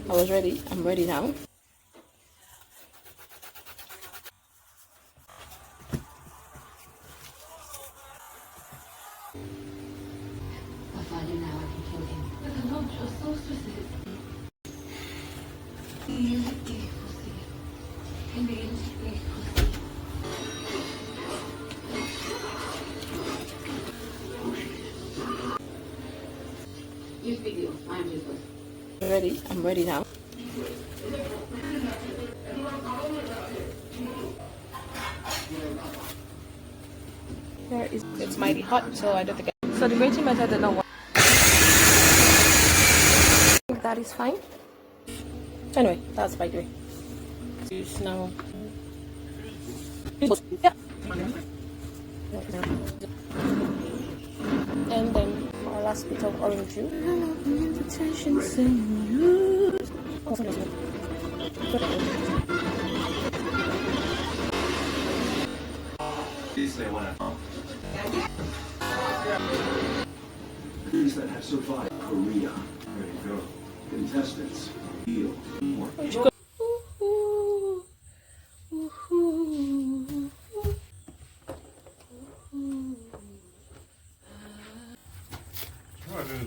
I was ready. I'm ready now. Ready? I'm ready now. It's mighty hot, so I don't think so the grating method did not work. I think that is fine. Anyway, that's by the way. Use now. Yeah. And then our last bit of orange juice. These that have survived Korea. There you go. Contestants feel more.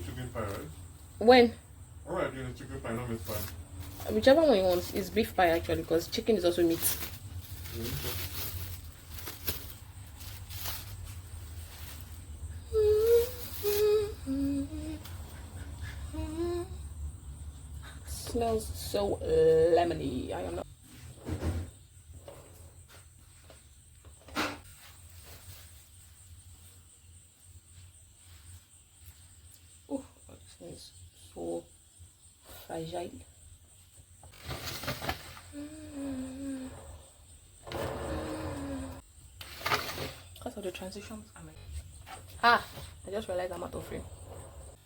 Chicken pie, right? When? Alright, doing a chicken pie, not meat pie. Whichever one you want is beef pie actually, because chicken is also meat. Smells so lemony. I am not. Oh, this thing is so fragile. Because of the transitions, I just realized I'm out of frame.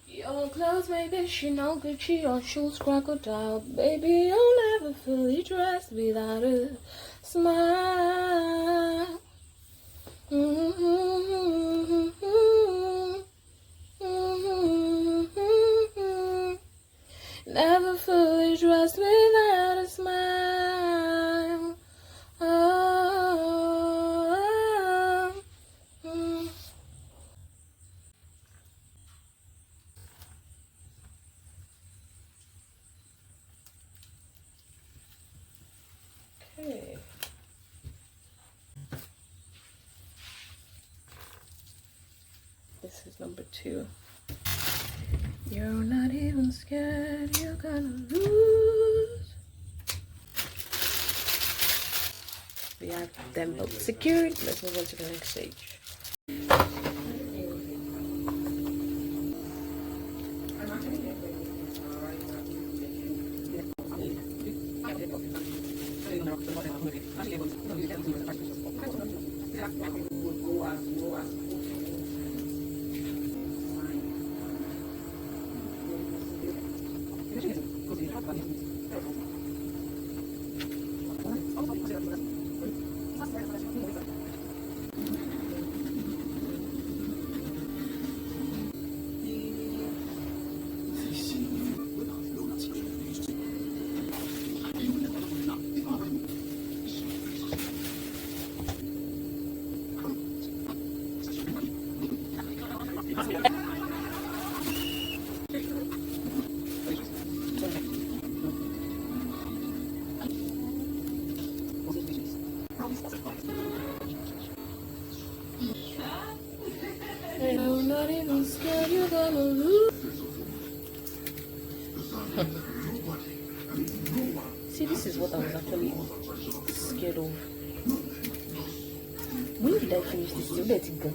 Your clothes may be Chanel, Gucci, your shoes crocodile. Baby, you'll never fully dressed without a smile. Never fully dressed without a smile. Okay. This is number 2. You're not even scared, you're gonna lose. We have them both secured. Let's move on to the next stage. I'm not even scared, you're gonna lose. See, this is what I was actually scared of. When did I finish this? You let it go.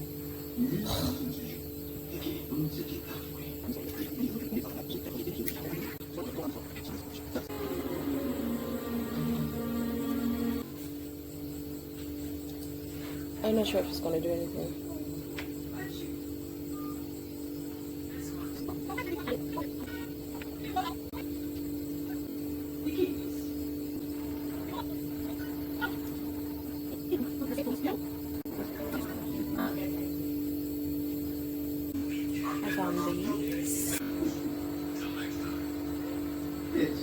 I'm not sure if it's gonna do anything. I found these. Yes.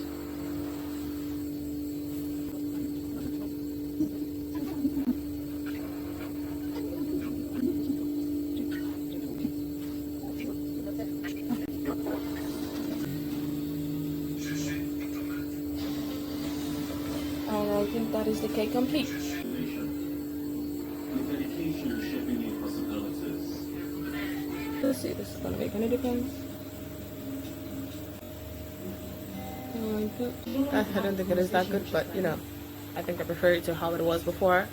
And that is the cake complete. With dedication, shaping new possibilities. Let's see if this is gonna make any difference. I don't think it is that good, but you know, I think I prefer it to how it was before.